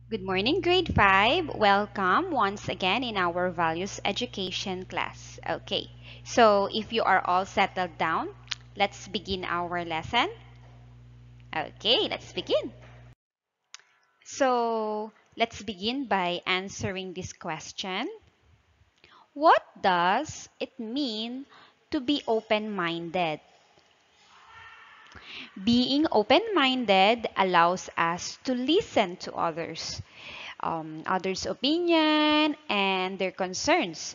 Good morning, grade 5. Welcome once again in our values education class. Okay, so if you are all settled down, let's begin our lesson. Okay, let's begin. So, let's begin by answering this question. What does it mean to be open-minded? Being open-minded allows us to listen to others' opinion and their concerns.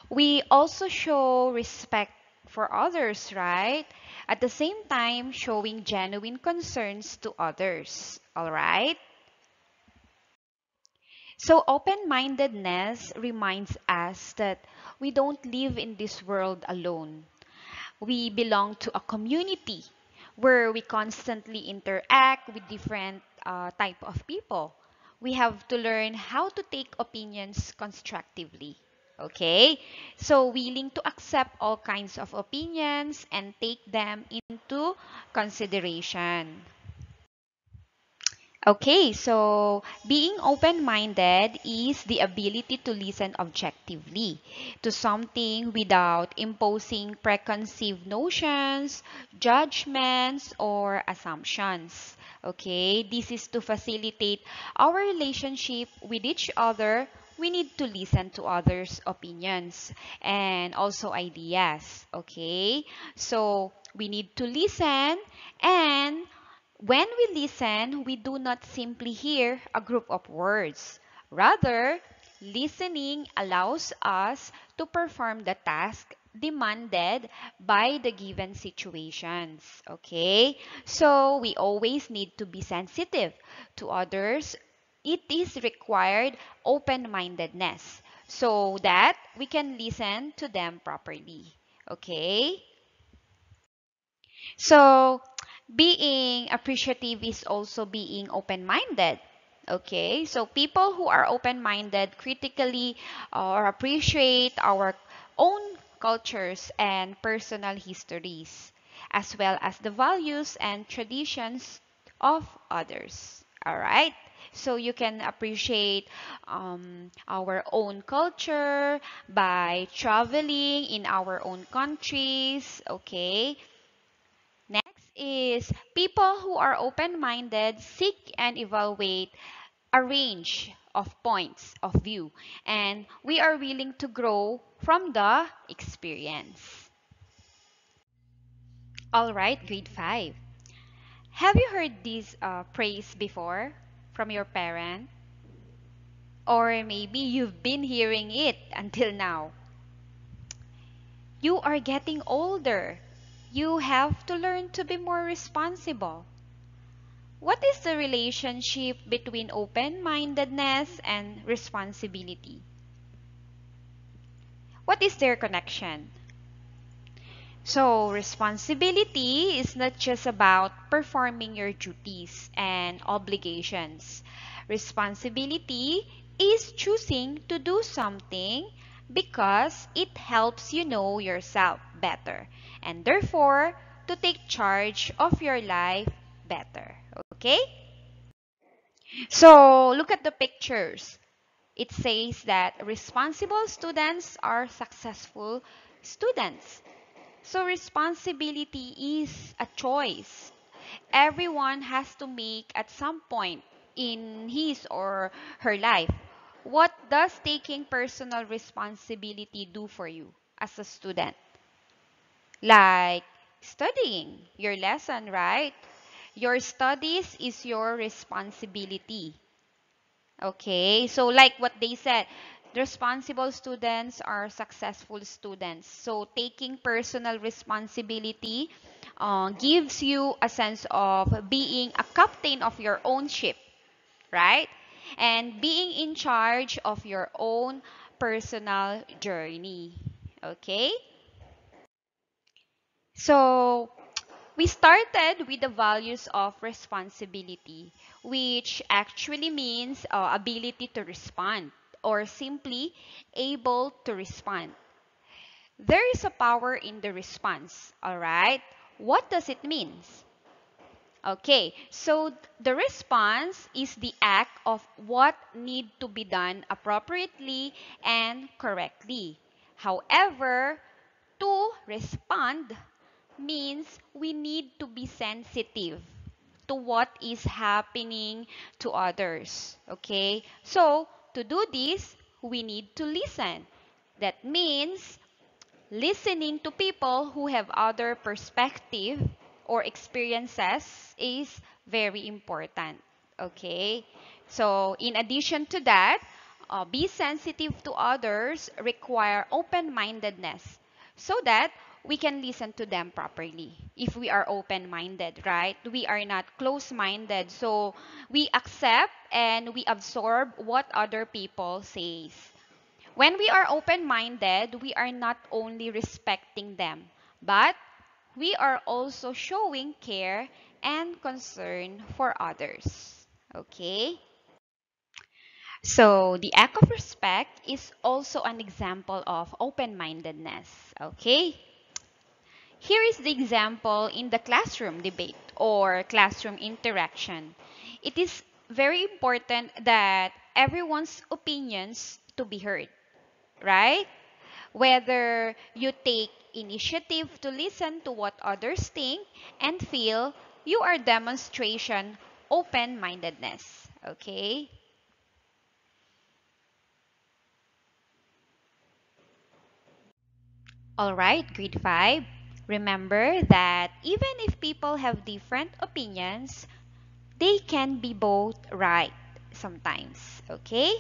We also show respect for others, right? At the same time, showing genuine concerns to others, all right? So, open mindedness reminds us that we don't live in this world alone. We belong to a community where we constantly interact with different type of people. We have to learn how to take opinions constructively. Okay? So willing to accept all kinds of opinions and take them into consideration. Okay, so being open minded is the ability to listen objectively to something without imposing preconceived notions, judgments, or assumptions. Okay, this is to facilitate our relationship with each other. We need to listen to others' opinions and also ideas. Okay, so we need to listen, and when we listen, we do not simply hear a group of words. Rather, listening allows us to perform the task demanded by the given situations. Okay? So, we always need to be sensitive to others. It is required open mindedness so that we can listen to them properly. Okay? So, being appreciative is also being open minded. Okay, so people who are open minded critically or appreciate our own cultures and personal histories, as well as the values and traditions of others. All right, so you can appreciate our own culture by traveling in our own countries. Okay, next is people who are open minded seek and evaluate a range of points of view, and we are willing to grow from the experience. All right, grade 5. Have you heard this praise before from your parent? Or maybe you've been hearing it until now. You are getting older. You have to learn to be more responsible. What is the relationship between open mindedness and responsibility? What is their connection? So, responsibility is not just about performing your duties and obligations. Responsibility is choosing to do something because it helps you know yourself better and therefore to take charge of your life better. Okay? So, look at the pictures. It says that responsible students are successful students. So responsibility is a choice. Everyone has to make at some point in his or her life. What does taking personal responsibility do for you as a student? Like studying your lesson, right? Your studies is your responsibility. Okay, so like what they said, responsible students are successful students. So taking personal responsibility gives you a sense of being a captain of your own ship, right? And being in charge of your own personal journey. Okay? So we started with the values of responsibility, which actually means ability to respond or simply able to respond. There is a power in the response, all right? What does it mean? Okay, so the response is the act of what need to be done appropriately and correctly. However, to respond means we need to be sensitive to what is happening to others. Okay? So, to do this, we need to listen. That means listening to people who have other perspective or experiences is very important. Okay? So, in addition to that, be sensitive to others require open-mindedness so that we can listen to them properly. If we are open-minded, right? We are not close-minded. So, we accept and we absorb what other people says. When we are open minded, we are not only respecting them, but we are also showing care and concern for others. Okay? So, the act of respect is also an example of open mindedness. Okay? Here is the example in the classroom debate or classroom interaction. It is very important that everyone's opinions to be heard, right? Whether you take initiative to listen to what others think and feel, you are demonstration open-mindedness. Okay? All right, grade 5. Remember that even if people have different opinions, they can be both right sometimes. Okay?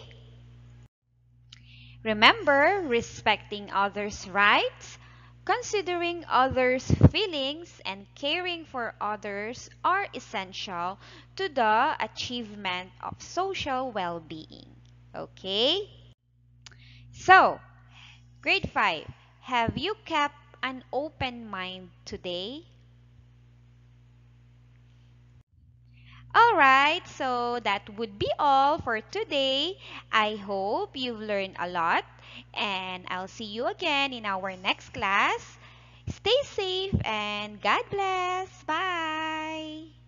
Remember, respecting others' rights, considering others' feelings, and caring for others are essential to the achievement of social well being. Okay? So, grade 5, have you kept an open mind today? Alright, so that would be all for today. I hope you've learned a lot, and I'll see you again in our next class. Stay safe and God bless. Bye.